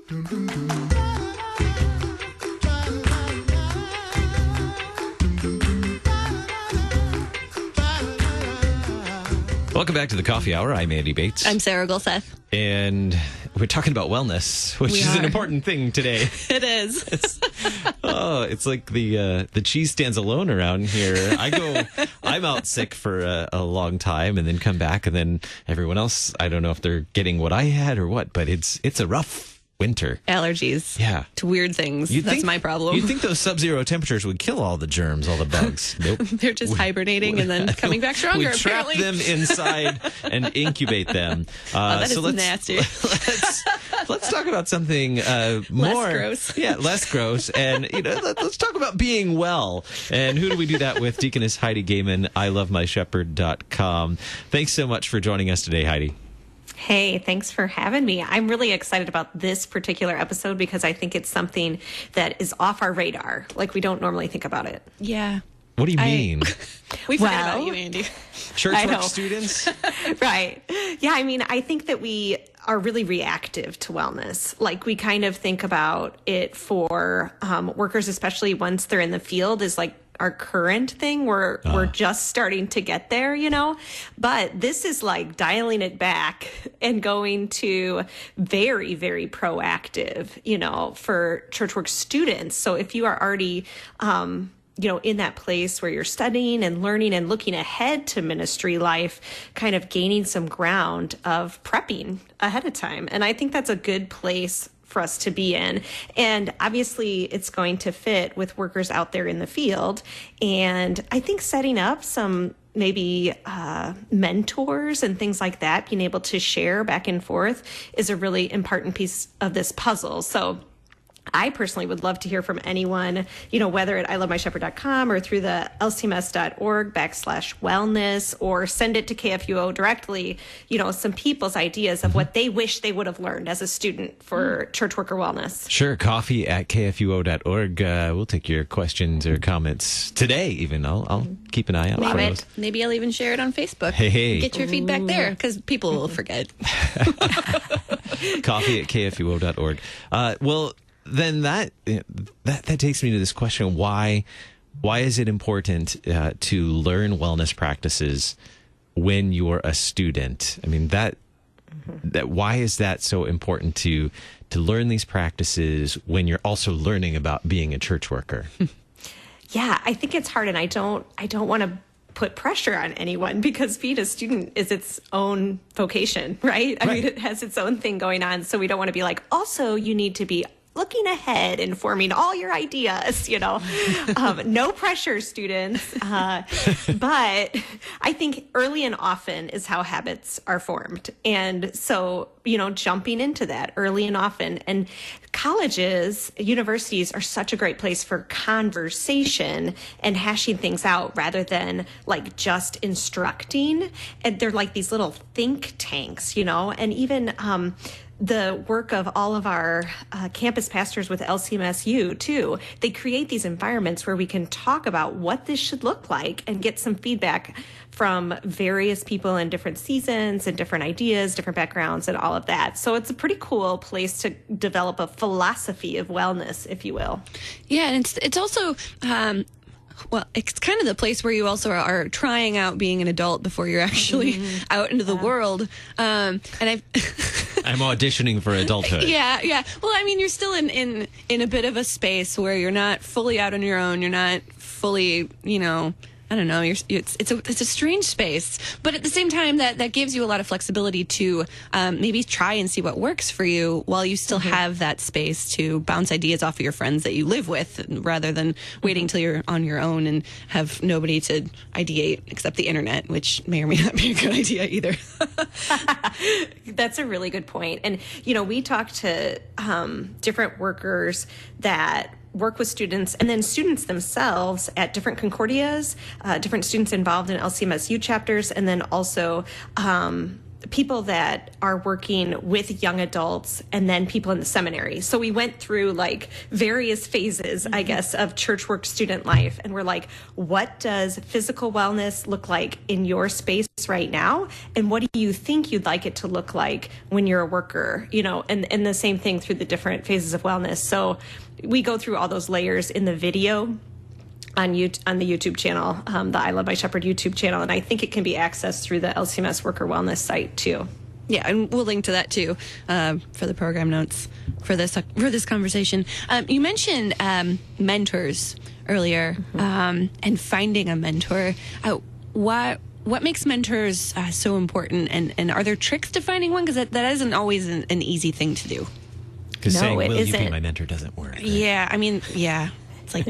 Welcome back to the Coffee Hour. I'm Andy Bates. I'm Sarah Gulseth. And we're talking about wellness, which is an important thing today. It is. It's like the cheese stands alone around here. I'm out sick for a long time and then come back, and then everyone else, I don't know if they're getting what I had or what, but it's a rough winter. Allergies. Yeah. To weird things. That's my problem. You'd think those sub-zero temperatures would kill all the germs, all the bugs. Nope. They're just hibernating and then coming back stronger, we trap them inside and incubate them. That is nasty. Let's talk about something more... Less gross. Yeah, less gross. And, let's talk about being well. And who do we do that with? Deaconess Heidi Goehmann, ilovemyshepherd.com. Thanks so much for joining us today, Heidi. Hey, thanks for having me. I'm really excited about this particular episode because I think it's something that is off our radar. Like, we don't normally think about it. Yeah. What do you mean? We forget about you, Andy. Church work students? Right. Yeah, I think that we are really reactive to wellness. Like, we kind of think about it for workers, especially once they're in the field, is like our current thing. We're just starting to get there, but this is like dialing it back and going to very, very proactive, for church work students. So if you are already, in that place where you're studying and learning and looking ahead to ministry life, kind of gaining some ground of prepping ahead of time. And I think that's a good place for us to be in. And obviously it's going to fit with workers out there in the field. And I think setting up some maybe mentors and things like that, being able to share back and forth, is a really important piece of this puzzle. So I personally would love to hear from anyone, whether at ilovemyshepherd.com or through the lcms.org/wellness, or send it to KFUO directly, some people's ideas of what they wish they would have learned as a student for church worker wellness. Sure. Coffee at KFUO.org. We'll take your questions or comments today, even. I'll keep an eye out for those. Maybe I'll even share it on Facebook. Hey. Get your feedback there, because people will forget. Coffee at KFUO.org. Then that takes me to this question: why is it important to learn wellness practices when you're a student? Why is that so important to learn these practices when you're also learning about being a church worker? Yeah, I think it's hard, and I don't want to put pressure on anyone, because being a student is its own vocation, right? I mean, it has its own thing going on, so we don't want to be like, also you need to be looking ahead and forming all your ideas, no pressure, students. But I think early and often is how habits are formed. And so, jumping into that early and often. And colleges, universities are such a great place for conversation and hashing things out rather than like just instructing. And they're like these little think tanks, and even, the work of all of our campus pastors with LCSW too. They create these environments where we can talk about what this should look like and get some feedback from various people in different seasons and different ideas, different backgrounds, and all of that. So it's a pretty cool place to develop a philosophy of wellness, if you will. Yeah, and it's also it's kind of the place where you also are trying out being an adult before you're actually out into the world. And I'm auditioning for adulthood. Yeah. Well, you're still in a bit of a space where you're not fully out on your own. You're not fully, I don't know. It's a strange space, but at the same time, that gives you a lot of flexibility to maybe try and see what works for you while you still have that space to bounce ideas off of your friends that you live with, rather than waiting till you're on your own and have nobody to ideate except the internet, which may or may not be a good idea either. That's a really good point. And we talk to different workers that work with students, and then students themselves at different Concordias, different students involved in LCMSU chapters, and then also people that are working with young adults and then people in the seminary. So we went through like various phases, I guess, of church work student life. And we're like, what does physical wellness look like in your space right now? And what do you think you'd like it to look like when you're a worker? And the same thing through the different phases of wellness. So we go through all those layers in the video on the YouTube channel, the I Love My Shepherd YouTube channel. And I think it can be accessed through the LCMS Worker Wellness site too. Yeah, and we'll link to that too for the program notes for this conversation. You mentioned mentors earlier, and finding a mentor. What makes mentors so important, and are there tricks to finding one? Because that isn't always an easy thing to do. Because saying, will you be isn't. my mentor doesn't work. Right? Yeah, I mean, yeah. It's like,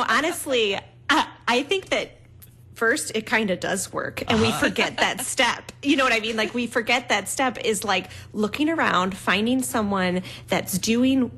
honestly, I think that first it kind of does work, and we forget that step. You know what I mean? Like, we forget that step is like looking around, finding someone that's doing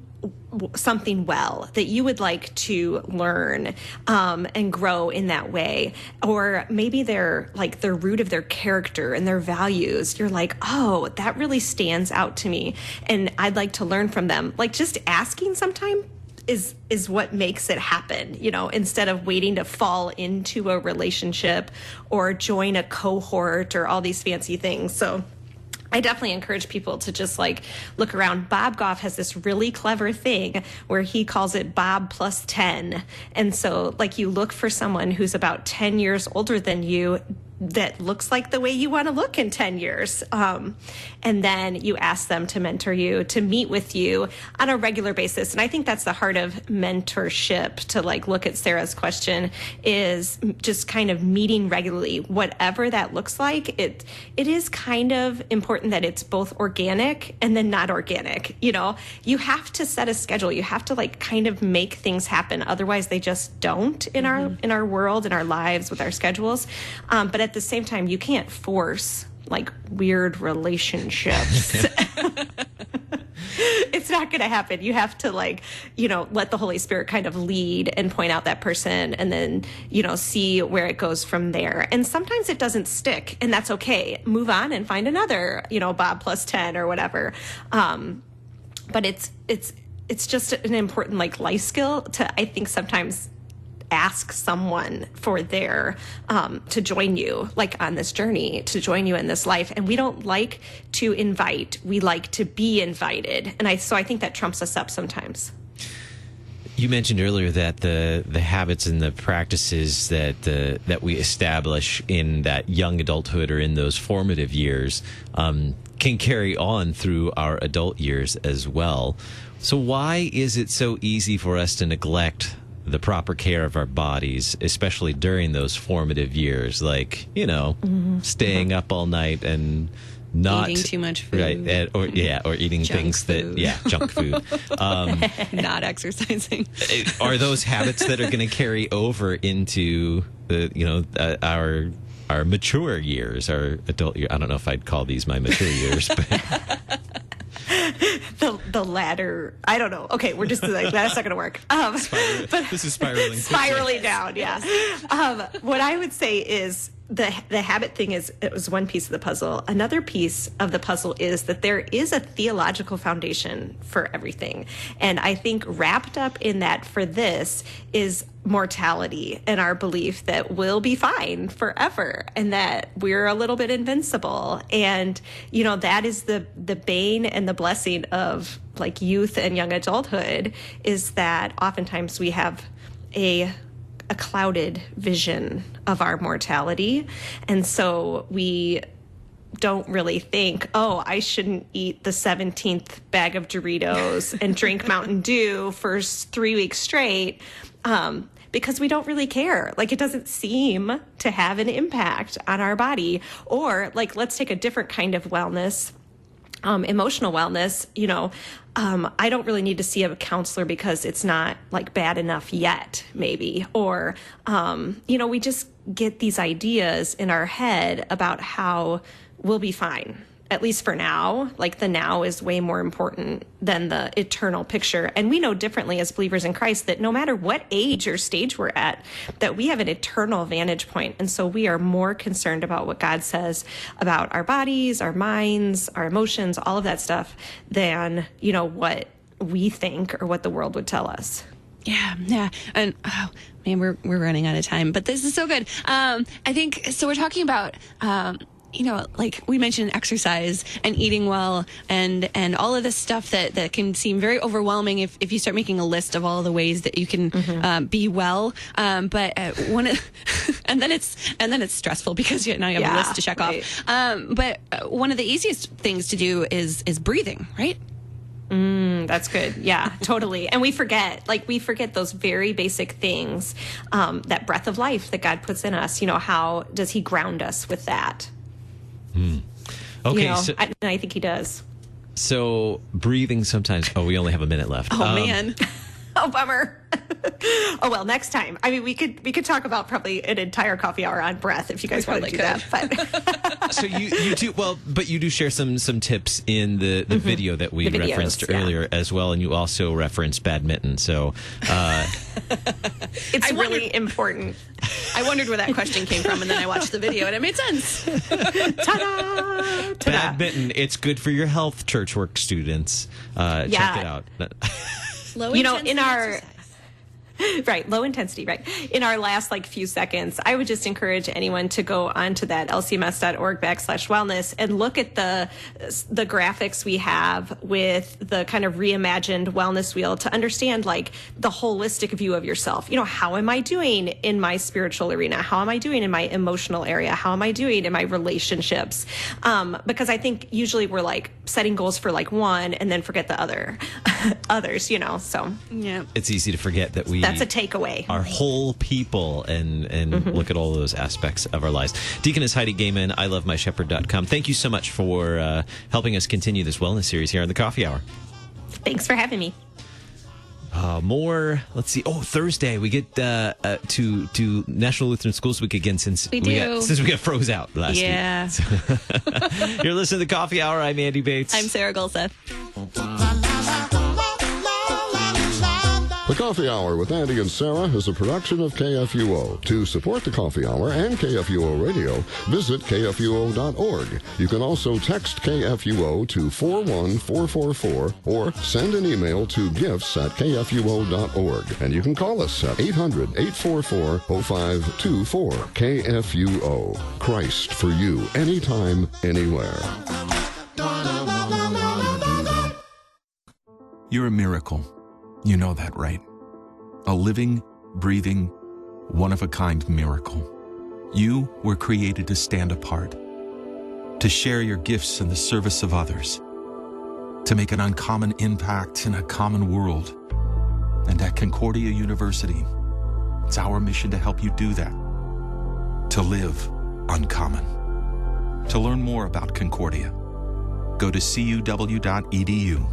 something well that you would like to learn and grow in that way. Or maybe they're like the root of their character and their values. You're like, oh, that really stands out to me, and I'd like to learn from them. Like, just asking sometime is what makes it happen, instead of waiting to fall into a relationship or join a cohort or all these fancy things. So I definitely encourage people to just like look around. Bob Goff has this really clever thing where he calls it Bob plus 10. And so like you look for someone who's about 10 years older than you that looks like the way you want to look in 10 years. And then you ask them to mentor you, to meet with you on a regular basis. And I think that's the heart of mentorship, to like look at Sarah's question, is just kind of meeting regularly, whatever that looks like. It is kind of important that it's both organic and then not organic. You have to set a schedule. You have to like kind of make things happen. Otherwise they just don't in our world, in our lives, with our schedules. But at the same time, you can't force like weird relationships. It's not going to happen. You have to like, let the Holy Spirit kind of lead and point out that person, and then, see where it goes from there. And sometimes it doesn't stick, and that's okay. Move on and find another, Bob plus 10 or whatever. But it's just an important like life skill to, I think, sometimes ask someone for their to join you like on this journey, to join you in this life. And we don't like to invite, we like to be invited. And I think that trumps us up sometimes. You mentioned earlier that the habits and the practices that we establish in that young adulthood or in those formative years can carry on through our adult years as well. So why is it so easy for us to neglect the proper care of our bodies, especially during those formative years, like, staying up all night and not eating too much food, right? Or eating things food. junk food, not exercising. Are those habits that are going to carry over into our mature years, our adult years? I don't know if I'd call these my mature years, but. The latter, I don't know. Okay, we're just like, that's not going to work. But this is spiraling down. Yeah. What I would say is the habit thing it was one piece of the puzzle. Another piece of the puzzle is that there is a theological foundation for everything. And I think wrapped up in that for this is mortality and our belief that we'll be fine forever and that we're a little bit invincible. And, that is the bane and the blessing of like youth and young adulthood, is that oftentimes we have a clouded vision of our mortality. And so we don't really think, oh, I shouldn't eat the 17th bag of Doritos and drink Mountain Dew for 3 weeks straight, because we don't really care. Like, it doesn't seem to have an impact on our body. Or like, let's take a different kind of wellness, emotional wellness. I don't really need to see a counselor because it's not like bad enough yet, maybe. Or, we just get these ideas in our head about how we'll be fine at least for now, like the now is way more important than the eternal picture. And we know differently as believers in Christ that no matter what age or stage we're at, that we have an eternal vantage point. And so we are more concerned about what God says about our bodies, our minds, our emotions, all of that stuff than, what we think or what the world would tell us. Yeah. And oh man, we're running out of time, but this is so good. I think so. We're talking about like we mentioned exercise and eating well and all of this stuff that can seem very overwhelming if you start making a list of all the ways that you can be well. But and then it's stressful because now you have a list to check off. But one of the easiest things to do is breathing, right? That's good. Yeah, totally. And we forget those very basic things, that breath of life that God puts in us. How does he ground us with that? Okay. I think he does. So breathing sometimes. Oh, we only have a minute left. Oh, man. Oh, bummer. Oh, well, next time. I mean, we could talk about probably an entire coffee hour on breath if you guys want to do that. But so you do well, but you do share some tips in the video that we referenced earlier as well, and you also referenced badminton. So it's really important. I wondered where that question came from, and then I watched the video, and it made sense. Ta-da! Badminton, it's good for your health, church work students. Check it out. Low intensity in our exercise. Right, low intensity, right. In our last few seconds, I would just encourage anyone to go onto that lcms.org/wellness and look at the graphics we have with the kind of reimagined wellness wheel to understand the holistic view of yourself. How am I doing in my spiritual arena? How am I doing in my emotional area? How am I doing in my relationships? Because I think usually we're setting goals for one and then forget the others, so. Yeah. It's easy to forget that that's a takeaway. Our whole people and look at all those aspects of our lives. Deaconess Heidi Goehmann, ilovemyshepherd.com. Thank you so much for helping us continue this wellness series here on the Coffee Hour. Thanks for having me. More. Let's see. Oh, Thursday we get to National Lutheran Schools Week again since we got froze out last week. Yeah. You're listening to the Coffee Hour. I'm Andy Bates. I'm Sarah Gulseth. The Coffee Hour with Andy and Sarah is a production of KFUO. To support the Coffee Hour and KFUO Radio, visit KFUO.org. You can also text KFUO to 41444 or send an email to gifts@KFUO.org. And you can call us at 800-844-0524. KFUO. Christ for you, anytime, anywhere. You're a miracle. You know that, right? A living, breathing, one-of-a-kind miracle. You were created to stand apart, to share your gifts in the service of others, to make an uncommon impact in a common world. And at Concordia University, it's our mission to help you do that, to live uncommon. To learn more about Concordia, go to cuw.edu.